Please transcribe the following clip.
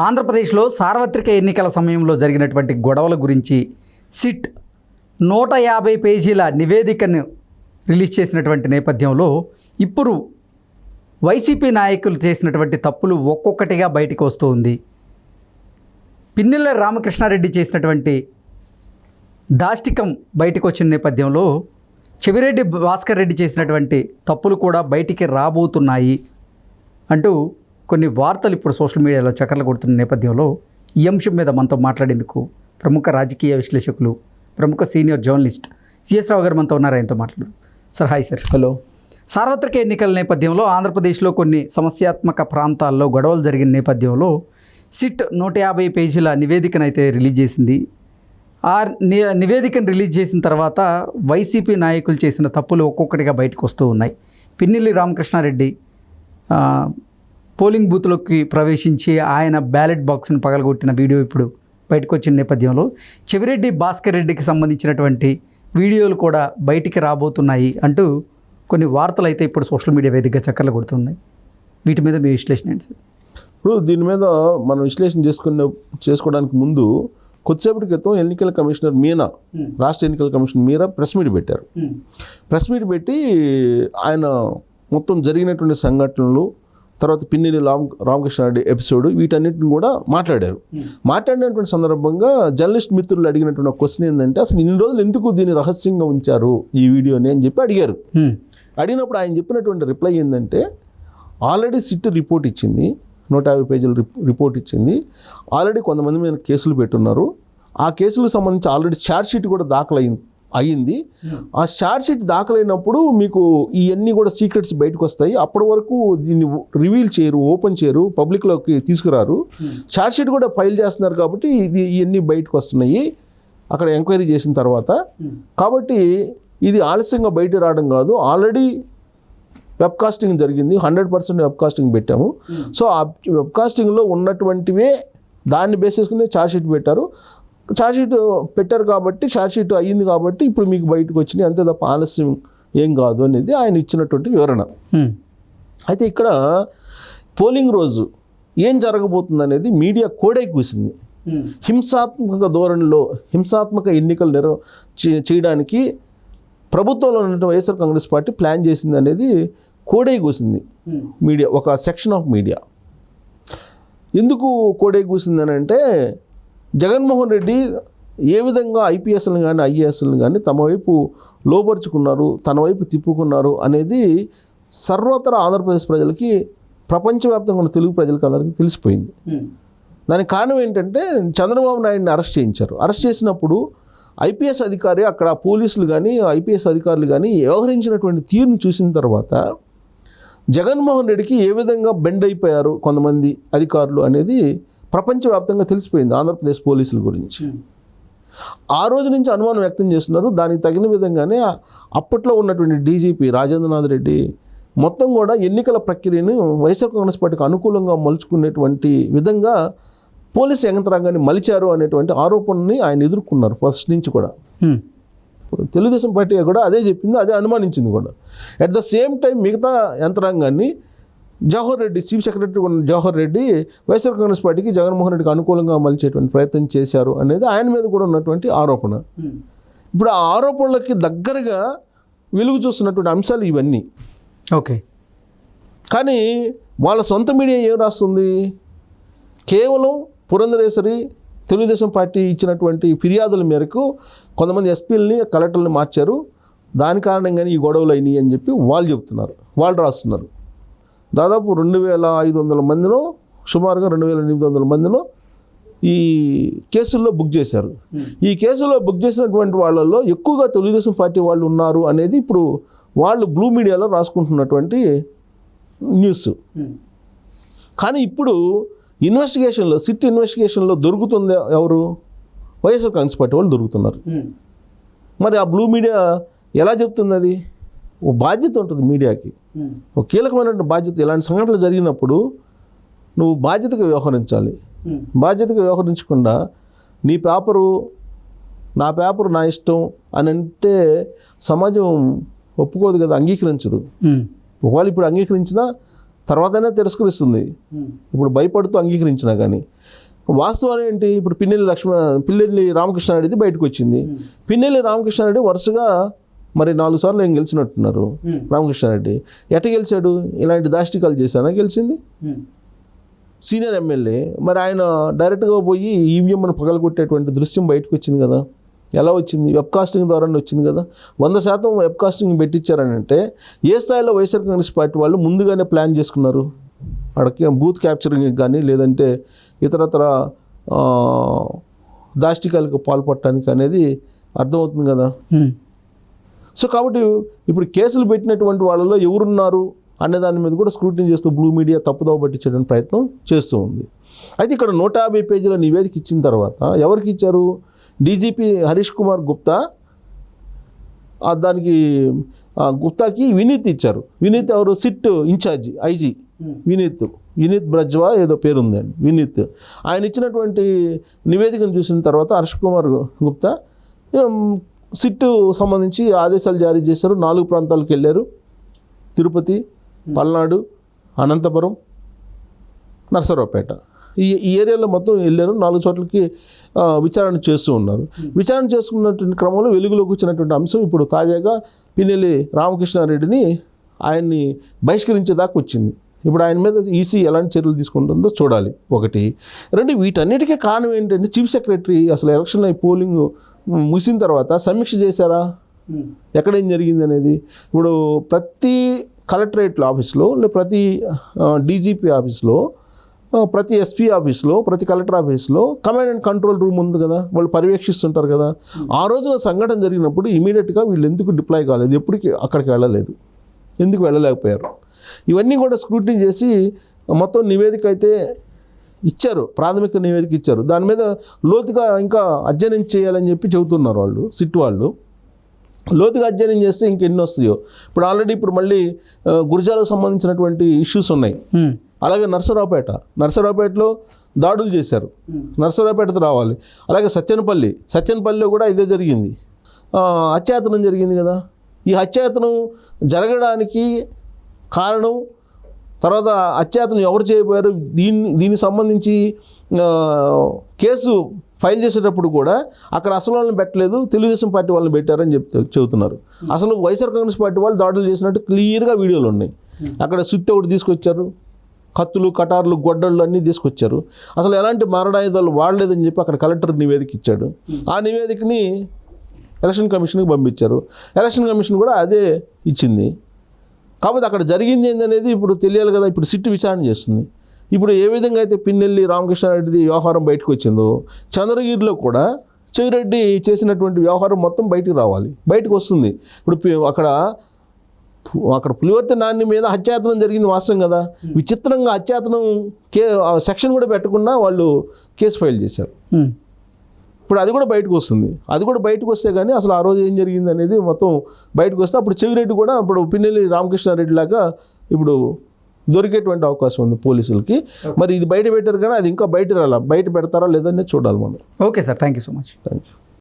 ఆంధ్రప్రదేశ్లో సార్వత్రిక ఎన్నికల సమయంలో జరిగినటువంటి గొడవల గురించి సిట్ 150 పేజీల నివేదికను రిలీజ్ చేసినటువంటి నేపథ్యంలో ఇప్పుడు వైసీపీ నాయకులు చేసినటువంటి తప్పులు ఒక్కొక్కటిగా బయటకు వస్తూ ఉంది. పిన్నెల రామకృష్ణారెడ్డి చేసినటువంటి దాష్టికం బయటకు వచ్చిన నేపథ్యంలో చెవిరెడ్డి భాస్కర్ రెడ్డి చేసినటువంటి తప్పులు కూడా బయటికి రాబోతున్నాయి అంటూ కొన్ని వార్తలు ఇప్పుడు సోషల్ మీడియాలో చక్కర్లు కొడుతున్న నేపథ్యంలో ఈ అంశం మీద మనతో మాట్లాడేందుకు ప్రముఖ రాజకీయ విశ్లేషకులు, ప్రముఖ సీనియర్ జర్నలిస్ట్ సిఎస్ రావు గారు మనతో ఉన్నారు. ఆయనతో మాట్లాడదు. Sir hi sir. హలో. సార్వత్రిక ఎన్నికల నేపథ్యంలో ఆంధ్రప్రదేశ్లో కొన్ని సమస్యాత్మక ప్రాంతాల్లో గొడవలు జరిగిన నేపథ్యంలో సిట్ 150 పేజీల నివేదికనైతే రిలీజ్ చేసింది. ఆ నివేదికను రిలీజ్ చేసిన తర్వాత వైసీపీ నాయకులు చేసిన తప్పులు ఒక్కొక్కటిగా బయటకు వస్తూ ఉన్నాయి. పిన్నెల్లి రామకృష్ణారెడ్డి పోలింగ్ బూత్లోకి ప్రవేశించి ఆయన బ్యాలెట్ బాక్స్ని పగలగొట్టిన వీడియో ఇప్పుడు బయటకు వచ్చిన నేపథ్యంలో చెవిరెడ్డి భాస్కర్ రెడ్డికి సంబంధించినటువంటి వీడియోలు కూడా బయటికి రాబోతున్నాయి అంటూ కొన్ని వార్తలు అయితే ఇప్పుడు సోషల్ మీడియా వేదికగా చక్కర్లు కొడుతున్నాయి. వీటి మీద మీ విశ్లేషణ ఏంటి సార్? ఇప్పుడు దీని మీద మనం విశ్లేషణ చేసుకోవడానికి ముందు కొద్దిసేపటి క్రితం ఎన్నికల కమిషనర్ మీనా, రాష్ట్ర ఎన్నికల కమిషనర్ మీరా ప్రెస్ మీట్ పెట్టారు. ప్రెస్ మీట్ పెట్టి ఆయన మొత్తం జరిగినటువంటి సంఘటనలు, తర్వాత పిన్నెల్లి రామకృష్ణారెడ్డి ఎపిసోడ్, వీటన్నిటిని కూడా మాట్లాడారు. మాట్లాడినటువంటి సందర్భంగా జర్నలిస్ట్ మిత్రులు అడిగినటువంటి ఒక క్వశ్చన్ ఏంటంటే, అసలు ఇన్ని రోజులు ఎందుకు దీన్ని రహస్యంగా ఉంచారు ఈ వీడియోని అని చెప్పి అడిగారు. అడిగినప్పుడు ఆయన చెప్పినటువంటి రిప్లై ఏంటంటే, ఆల్రెడీ సిట్ రిపోర్ట్ ఇచ్చింది, 150 పేజీల రిపోర్ట్ ఇచ్చింది. ఆల్రెడీ కొంతమంది మీద కేసులు పెట్టున్నారు. ఆ కేసులకు సంబంధించి ఆల్రెడీ ఛార్జ్ షీట్ కూడా అయ్యింది. ఆ ఛార్జ్ షీట్ దాఖలైనప్పుడు మీకు ఇవన్నీ కూడా సీక్రెట్స్ బయటకు వస్తాయి. అప్పటి వరకు దీన్ని రివీల్ చేయరు, ఓపెన్ చేయరు, పబ్లిక్లోకి తీసుకురారు. ఛార్జ్ షీట్ కూడా ఫైల్ చేస్తున్నారు కాబట్టి ఇవన్నీ బయటకు వస్తున్నాయి అక్కడ ఎంక్వైరీ చేసిన తర్వాత. కాబట్టి ఇది ఆలస్యంగా బయట రావడం కాదు, ఆల్రెడీ వెబ్కాస్టింగ్ జరిగింది, 100% వెబ్కాస్టింగ్ పెట్టాము. సో ఆ వెబ్కాస్టింగ్లో ఉన్నటువంటివే దాన్ని బేస్ చేసుకుని ఛార్జ్ షీట్ పెట్టారు కాబట్టి ఛార్జ్ షీట్ అయ్యింది కాబట్టి ఇప్పుడు మీకు బయటకు వచ్చినాయి, అంతే తప్ప ఆలస్యం ఏం కాదు అనేది ఆయన ఇచ్చినటువంటి వివరణ. అయితే ఇక్కడ పోలింగ్ రోజు ఏం జరగబోతుంది అనేది మీడియా కోడై కూసింది. హింసాత్మక ధోరణిలో హింసాత్మక ఎన్నికలు చేయడానికి ప్రభుత్వంలో ఉన్నటువంటి వైఎస్ఆర్ కాంగ్రెస్ పార్టీ ప్లాన్ చేసింది అనేది కోడై కూసింది మీడియా, ఒక సెక్షన్ ఆఫ్ మీడియా. ఎందుకు కోడై కూసింది అని అంటే, జగన్మోహన్ రెడ్డి ఏ విధంగా ఐపీఎస్లను కానీ ఐఏఎస్లను కానీ తమ వైపు లోపరుచుకున్నారు, తన వైపు తిప్పుకున్నారు అనేది సర్వత్రా ఆంధ్రప్రదేశ్ ప్రజలకి, ప్రపంచవ్యాప్తంగా ఉన్న తెలుగు ప్రజలకి అందరికీ తెలిసిపోయింది. దానికి కారణం ఏంటంటే, చంద్రబాబు నాయుడిని అరెస్ట్ చేయించారు. అరెస్ట్ చేసినప్పుడు ఐపీఎస్ అధికారి, అక్కడ పోలీసులు కానీ ఐపీఎస్ అధికారులు కానీ వ్యవహరించినటువంటి తీరును చూసిన తర్వాత జగన్మోహన్ రెడ్డికి ఏ విధంగా బెండ్ అయిపోయారు కొంతమంది అధికారులు అనేది ప్రపంచవ్యాప్తంగా తెలిసిపోయింది ఆంధ్రప్రదేశ్ పోలీసుల గురించి. ఆ రోజు నుంచి అనుమానం వ్యక్తం చేస్తున్నారు. దానికి తగిన విధంగానే అప్పట్లో ఉన్నటువంటి డీజీపీ రాజేంద్రనాథ్ రెడ్డి మొత్తం కూడా ఎన్నికల ప్రక్రియను వైఎస్ఆర్ కాంగ్రెస్ పార్టీకి అనుకూలంగా మలుచుకునేటువంటి విధంగా పోలీసు యంత్రాంగాన్ని మలిచారు అనేటువంటి ఆరోపణని ఆయన ఎదుర్కొన్నారు ఫస్ట్ నుంచి కూడా. తెలుగుదేశం పార్టీ కూడా అదే చెప్పింది, అదే అనుమానించింది కూడా. అట్ ద సేమ్ టైం మిగతా యంత్రాంగాన్ని జవహర్ రెడ్డి, చీఫ్ సెక్రటరీ ఉన్న జవహర్ రెడ్డి వైఎస్ఆర్ కాంగ్రెస్ పార్టీకి జగన్మోహన్ రెడ్డికి అనుకూలంగా మలిచేటువంటి ప్రయత్నం చేశారు అనేది ఆయన మీద కూడా ఉన్నటువంటి ఆరోపణ. ఇప్పుడు ఆ ఆరోపణలకి దగ్గరగా వెలుగు చూస్తున్నటువంటి అంశాలు ఇవన్నీ. ఓకే. కానీ వాళ్ళ సొంత మీడియా ఏం రాస్తుంది? కేవలం పురంధరేశ్వరి తెలుగుదేశం పార్టీ ఇచ్చినటువంటి ఫిర్యాదుల మేరకు కొంతమంది ఎస్పీలని, కలెక్టర్లని మార్చారు, దాని కారణంగానే ఈ గొడవలు అయినాయి అని చెప్పి వాళ్ళు చెప్తున్నారు, వాళ్ళు రాస్తున్నారు. దాదాపు 2500 మందిలో, సుమారుగా 2800 మందిలో ఈ కేసుల్లో బుక్ చేశారు. ఈ కేసుల్లో బుక్ చేసినటువంటి వాళ్ళల్లో ఎక్కువగా తెలుగుదేశం పార్టీ వాళ్ళు ఉన్నారు అనేది ఇప్పుడు వాళ్ళు బ్లూ మీడియాలో రాసుకుంటున్నటువంటి న్యూస్. కానీ ఇప్పుడు ఇన్వెస్టిగేషన్లో, సిట్ ఇన్వెస్టిగేషన్లో దొరుకుతుంది ఎవరు? వైఎస్ఆర్ కాంగ్రెస్ పార్టీ వాళ్ళు దొరుకుతున్నారు. మరి ఆ బ్లూ మీడియా ఎలా చెప్తుంది? అది ఓ బాధ్యత ఉంటుంది మీడియాకి, ఒక కీలకమైనటువంటి బాధ్యత. ఇలాంటి సంఘటనలు జరిగినప్పుడు నువ్వు బాధ్యతగా వ్యవహరించాలి. బాధ్యతగా వ్యవహరించకుండా నీ పేపరు నా పేపరు నా ఇష్టం అని అంటే సమాజం ఒప్పుకోదు కదా, అంగీకరించదు. ఒకవేళ ఇప్పుడు అంగీకరించినా తర్వాతనే తిరస్కరిస్తుంది, ఇప్పుడు భయపడుతూ అంగీకరించినా కానీ. వాస్తవం ఏంటి, ఇప్పుడు పిన్నెల్లి రామకృష్ణారెడ్డిది బయటకు వచ్చింది. పిన్నెల్లి రామకృష్ణారెడ్డి వరుసగా మరి 4 సార్లు ఏం గెలిచినట్టున్నారు రామకృష్ణారెడ్డి. ఎట్ట గెలిచాడు, ఇలాంటి దాష్టికాలు చేశానా గెలిచింది? సీనియర్ ఎమ్మెల్యే, మరి ఆయన డైరెక్ట్గా పోయి ఈవీఎంను పగలగొట్టేటువంటి దృశ్యం బయటకు వచ్చింది కదా. ఎలా వచ్చింది? వెబ్కాస్టింగ్ ద్వారానే వచ్చింది కదా. 100% వెబ్కాస్టింగ్ పెట్టించారని అంటే ఏ స్థాయిలో వైఎస్ఆర్ కాంగ్రెస్ పార్టీ వాళ్ళు ముందుగానే ప్లాన్ చేసుకున్నారు? అక్కడికి బూత్ క్యాప్చరింగ్ కానీ లేదంటే ఇతరతర దాష్టికాలకు పాల్పడటానికి అనేది అర్థమవుతుంది కదా. సో కాబట్టి ఇప్పుడు కేసులు పెట్టినటువంటి వాళ్ళలో ఎవరున్నారు అనే దాని మీద కూడా స్క్రూటినీ చేస్తూ బ్లూ మీడియా తప్పుదోవ పట్టించడానికి ప్రయత్నం చేస్తూ ఉంది. అయితే ఇక్కడ 150 పేజీల నివేదిక ఇచ్చిన తర్వాత ఎవరికి ఇచ్చారు? డీజీపీ హరీష్ కుమార్ గుప్తా, దానికి గుప్తాకి వినీత్ ఇచ్చారు. వినీత్ ఎవరు? సిట్ ఇన్ఛార్జి ఐజీ వినీత్ బ్రజ్వా ఏదో పేరు ఉందండి, వినీత్. ఆయన ఇచ్చినటువంటి నివేదికను చూసిన తర్వాత హరీష్ కుమార్ గుప్తా సిట్ సంబంధించి ఆదేశాలు జారీ చేశారు. 4 ప్రాంతాలకు వెళ్ళారు: తిరుపతి, పల్నాడు, అనంతపురం, నర్సరావుపేట. ఈ ఏరియాలో మొత్తం వెళ్ళారు. 4 చోట్లకి విచారణ చేస్తూ ఉన్నారు. విచారణ చేసుకున్నటువంటి క్రమంలో వెలుగులోకి వచ్చినటువంటి అంశం ఇప్పుడు తాజాగా పిన్నెల్లి రామకృష్ణారెడ్డిని ఆయన్ని బహిష్కరించేదాకా వచ్చింది. ఇప్పుడు ఆయన మీద ఈసీ ఎలాంటి చర్యలు తీసుకుంటుందో చూడాలి. 1, 2 వీటన్నిటికీ కారణం ఏంటంటే చీఫ్ సెక్రటరీ అసలు ఎలక్షన్ పోలింగ్ ముగిసిన తర్వాత సమీక్ష చేశారా, ఎక్కడేం జరిగింది అనేది. ఇప్పుడు ప్రతి కలెక్టరేట్ల ఆఫీస్లో, లేదా ప్రతి డీజీపీ ఆఫీస్లో, ప్రతి ఎస్పీ ఆఫీస్లో, ప్రతి కలెక్టర్ ఆఫీస్లో కమాండ్ అండ్ కంట్రోల్ రూమ్ ఉంది కదా, వాళ్ళు పర్యవేక్షిస్తుంటారు కదా. ఆ రోజున సంఘటన జరిగినప్పుడు ఇమీడియట్గా వీళ్ళు ఎందుకు డిప్లాయ్ కాలేదు, ఎప్పటికీ అక్కడికి వెళ్ళలేదు, ఎందుకు వెళ్ళలేకపోయారు? ఇవన్నీ కూడా స్క్రూటినీ చేసి మొత్తం నివేదిక అయితే ఇచ్చారు, ప్రాథమిక నివేదిక ఇచ్చారు. దాని మీద లోతుగా ఇంకా అధ్యయనం చేయాలని చెప్పి చెబుతున్నారు వాళ్ళు, సిట్ వాళ్ళు. లోతుగా అధ్యయనం చేస్తే ఇంకెన్ని వస్తాయో. ఇప్పుడు మళ్ళీ గురజాలకు సంబంధించినటువంటి ఇష్యూస్ ఉన్నాయి. అలాగే నర్సరావుపేటలో దాడులు చేశారు, నర్సరావుపేటతో రావాలి. అలాగే సత్యనపల్లిలో కూడా ఇదే జరిగింది, హత్యాయత్నం జరిగింది కదా. ఈ హత్యాయత్నం జరగడానికి కారణం, తర్వాత హత్యాయత్నం ఎవరు చేయబోయారు, దీనికి సంబంధించి కేసు ఫైల్ చేసేటప్పుడు కూడా అక్కడ అసలు వాళ్ళని పెట్టలేదు, తెలుగుదేశం పార్టీ వాళ్ళని పెట్టారని చెబుతున్నారు. అసలు వైఎస్ఆర్ కాంగ్రెస్ పార్టీ వాళ్ళు దాడులు చేసినట్టు క్లియర్గా వీడియోలు ఉన్నాయి. అక్కడ సుత్తి ఒకటి తీసుకొచ్చారు, కత్తులు, కటార్లు, గొడ్డళ్ళు అన్నీ తీసుకొచ్చారు. అసలు ఎలాంటి మారణాయుధాలు వాడలేదని చెప్పి అక్కడ కలెక్టర్ నివేదిక ఇచ్చాడు. ఆ నివేదికని ఎలక్షన్ కమిషన్కి పంపించారు. ఎలక్షన్ కమిషన్ కూడా అదే ఇచ్చింది. కాబట్టి అక్కడ జరిగింది ఏందనేది ఇప్పుడు తెలియాలి కదా. ఇప్పుడు సిట్ విచారణ చేస్తుంది. ఇప్పుడు ఏ విధంగా అయితే పిన్నెల్లి రామకృష్ణారెడ్డి వ్యవహారం బయటకు వచ్చిందో, చంద్రగిరిలో కూడా చెవిరెడ్డి చేసినటువంటి వ్యవహారం మొత్తం బయటకు రావాలి, బయటకు వస్తుంది. ఇప్పుడు అక్కడ పులివర్తి నాని మీద హత్యాయత్నం జరిగింది వాస్తవం కదా. విచిత్రంగా హత్యాయత్నం సెక్షన్ కూడా పెట్టకుండా వాళ్ళు కేసు ఫైల్ చేశారు. ఇప్పుడు అది కూడా బయటకు వస్తుంది. అది కూడా బయటకు వస్తే కానీ అసలు ఆ రోజు ఏం జరిగింది అనేది మొత్తం బయటకు వస్తే అప్పుడు చెవిరెడ్డి కూడా ఇప్పుడు పిన్నెల్లి రామకృష్ణారెడ్డి లాగా ఇప్పుడు దొరికేటువంటి అవకాశం ఉంది పోలీసులకి. మరి ఇది బయట పెట్టారు కానీ అది ఇంకా బయట పెడతారా లేదని చూడాలి మనం. Okay sir, thank you so much. Thank you.